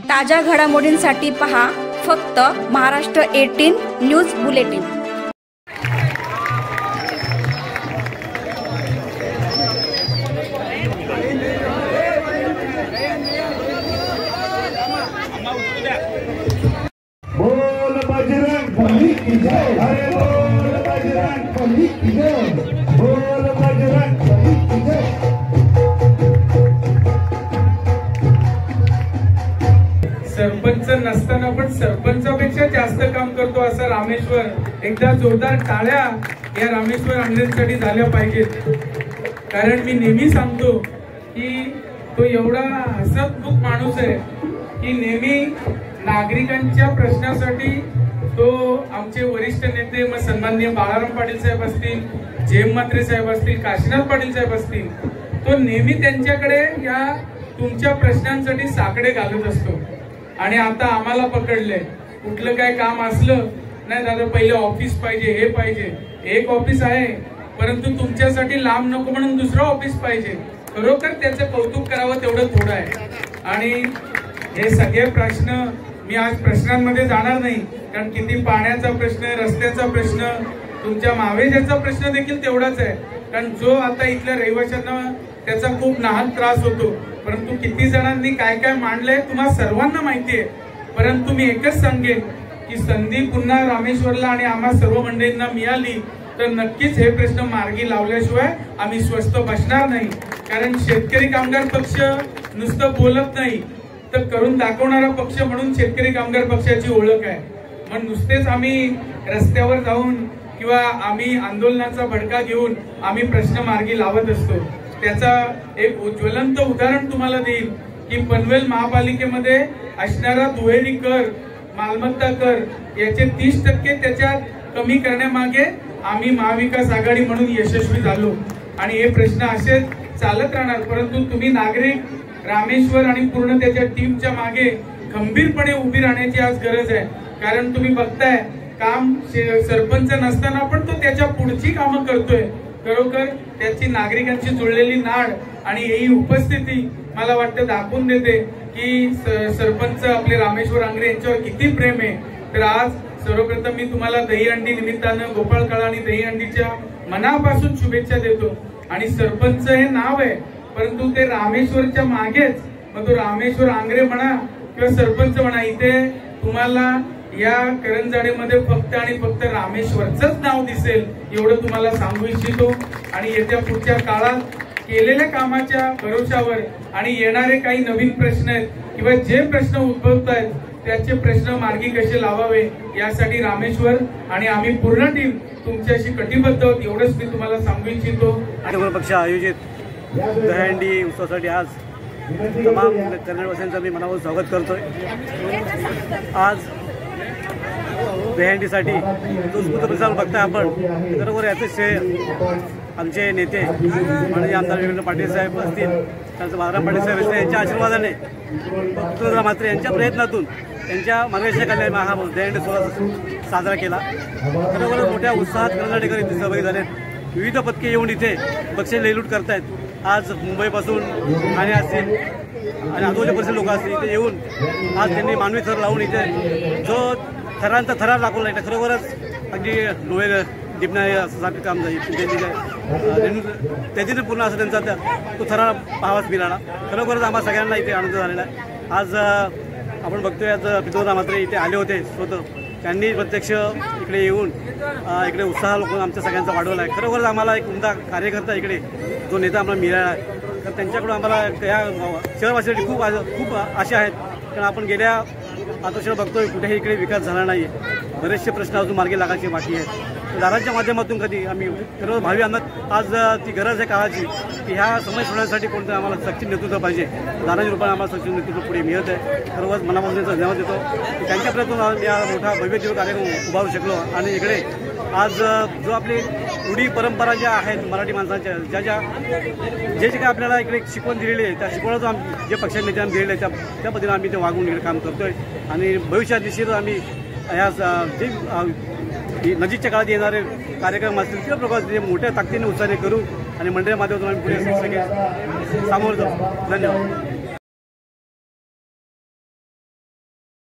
ताज्या घडामोडींसाठी पहा फक्त महाराष्ट्र 18 न्यूज बुलेटिन। बोल बजरंग बली की जय, अरे बोल बजरंग बली की जय, बोल बजरंग बली की जय। सरपंच नसताना पण सरपंचापेक्षा जास्त काम करतो असा रामेश्वर, एकदा जोरदार टाळ्या या रामेश्वर आंग्रेंसाठी झाल्या पाहिजेत। कारण मी नेहमी सांगतो की तो एवढा हसतमुख माणूस आहे की नेहमी नागरिकांच्या प्रश्नासाठी तो आमचे वरिष्ठ नेते मग सन्माननीय बाळाराम पाटील साहेब असतील, जेम म्हात्रे साहेब असतील, काशीनाथ पाटील साहेब असतील, तो नेहमी त्यांच्याकडे या तुमच्या प्रश्नांसाठी साकडे घालत असतो। आणि आता आम्हाला पकडले, कुठलं काय काम असलं नाही दादा पहिले ऑफिस पाहिजे, हे पाहिजे, एक ऑफिस आहे परंतु तुमच्यासाठी लांब नको म्हणून दुसरं ऑफिस पाहिजे। खरोखर त्याचं कौतुक करावं तेवढं थोडं आहे। आणि हे सगळे प्रश्न मी आज प्रश्नांमध्ये जाणार नाही, कारण किती पाण्याचा प्रश्न, रस्त्याचा प्रश्न, तुमच्या मावेजाचा प्रश्न देखील तेवढाच आहे। कारण जो आता इथल्या रहिवाशांना त्याचा खूप नाहक त्रास होतो, परंतु किती जणांनी काय काय मांडलंय तुम्हाला सर्वांना माहिती आहे। परंतु मी एकच सांगेन की संधी पुन्हा रामेश्वरला आणि आम्हा सर्व मंडळींना मिळाली तर नक्कीच हे प्रश्न मार्गी लावल्याशिवाय आम्ही स्वस्थ बसणार नाही। कारण शेतकरी कामगार पक्ष नुसतं बोलत नाही तर करून दाखवणारा पक्ष म्हणून शेतकरी कामगार पक्षाची ओळख आहे। मग नुसतेच आम्ही रस्त्यावर जाऊन किंवा आम्ही आंदोलनाचा भडका घेऊन आम्ही प्रश्न मार्गी लावत असतो। त्याचा एक ज्वलंत उदाहरण तुम्हाला देईल की पनवेल महापालिकेमध्ये असणारा दुहेरी कर, मालमत्ता कर याचे 30% त्याच्यात कमी करण्यामागे आम्ही महाविकास आघाडी म्हणून यशस्वी झालो। आणि हे प्रश्न असेच चालत राहणार, परंतु तुम्ही नागरिक रामेश्वर आणि पूर्ण त्याच्या टीमच्या मागे खंबीरपणे उभी राहण्याची आज गरज आहे। कारण तुम्ही बघताय काम सरपंच नसताना पण तो त्याच्या पुढची कामं करतोय। खरोखर त्याची नागरिकांची जुळलेली नाड आणि ही उपस्थिती मला वाटतं दाखवून देते की सरपंच आपले रामेश्वर आंग्रे यांच्यावर किती प्रेम आहे। तर आज सर्वप्रथम मी तुम्हाला दहीहंडी निमित्तानं गोपाळ काळा आणि दहीहंडीच्या मनापासून शुभेच्छा देतो। आणि सरपंच हे नाव आहे परंतु ते रामेश्वरच्या मागेच, मग तो रामेश्वर आंग्रे म्हणा किंवा सरपंच म्हणा, इथे तुम्हाला या करंजाडेमध्ये फक्त आणि फक्त रामेश्वरचंच नाव दिसेल एवढं तुम्हाला सांगू इच्छितो। आणि येत्या पुढच्या काळात केलेल्या कामाच्या भरोशावर आणि येणारे काही नवीन प्रश्न आहेत किंवा जे प्रश्न उद्भवत आहेत त्याचे प्रश्न मार्गी कसे लावावे यासाठी रामेश्वर आणि आम्ही पूर्ण टीम तुमच्याशी कटिबद्ध आहोत एवढंच मी तुम्हाला सांगू इच्छितो। आणि पक्ष आयोजित दहीहंडी उत्सवासाठी आज तमाम कन्नडवासियांचं मी मनापासून स्वागत करतोय। आज दहीहंडीसाठी जो स्फूर्त प्रतिसाद बघताय आपण, बरोबर याचं श्रेय आमचे नेते म्हणजे आमदार रवींद्र पाटील साहेब असतील, त्यांचं बाळाराम पाटील साहेब असतील, यांच्या आशीर्वादाने मात्र यांच्या प्रयत्नातून त्यांच्या मार्गदर्शनाखाली हा दहीहंडी सोहळा साजरा केला। बरोबर मोठ्या उत्साहात कर्नाटकरी सहभागी झाले, विविध पथके येऊन इथे बक्षीस लेलूट करतायत। आज मुंबईपासून ठाणे असतील आणि आजूबाजूच्या परिसर लोक असतील इथे येऊन आज त्यांनी मानवी थर लावून इथे जो थरांचा थरार दाखवला आहे खरोखरच अगदी डोळे दिपण्यासारखं काम जाईल। त्याच्याने पूर्ण असं त्यांचा तो थरार पाहावाच मिळाला। खरोखरच आम्हाला सगळ्यांना इथे आनंद झालेला आहे। आज आपण बघतोय आज पितोदा मात्रे इथे आले होते स्वतः, त्यांनी प्रत्यक्ष इकडे येऊन इकडे उत्साह लोक आमच्या सगळ्यांचा वाढवला आहे। खरोखरच आम्हाला एक उमदा कार्यकर्ता इकडे जो नेता आम्हाला मिळाला आहे, तर त्यांच्याकडून आम्हाला या शहरवासियांसाठी खूप आशा आहेत। कारण आपण गेल्या 5 वर्षात बघतोय कुठेही इकडे विकास झाला नाही, बरेचसे प्रश्न अजून मार्गी लागायचे बाकी आहेत। दादांच्या माध्यमातून कधी आम्ही खरं भावी आणत आज ती गरज आहे काळाची की ह्या समय सोडण्यासाठी कोणतं आम्हाला सक्षम नेतृत्व पाहिजे। दादांच्या रूपाने आम्हाला सक्षम नेतृत्व पुढे मिळत आहे। खरंच मनापासून त्यांचा धन्यवाद देतो। त्यांच्या प्रयत्नातून या मोठा भव्य दिव्य कार्यक्रम उभारू शकलो। आणि इकडे आज जो आपली रूढी परंपरा ज्या आहेत मराठी माणसांच्या, जे काय आपल्याला इकडे शिकवण दिलेली आहे त्या शिकवणाचं जे पक्षाच्या नेत्यांनी दिलेलं आहे त्या पद्धतीने आम्ही ते वागून इकडे काम करतोय। आणि भविष्यात निश्चित आम्ही या जे नजीकच्या काळात येणारे कार्यक्रम असतील किंवा प्रकारे मोठ्या ताकदीने उत्साहाने करू आणि मंडळाच्या माध्यमातून आम्ही पुढे सगळे सामोरं जाऊ। धन्यवाद।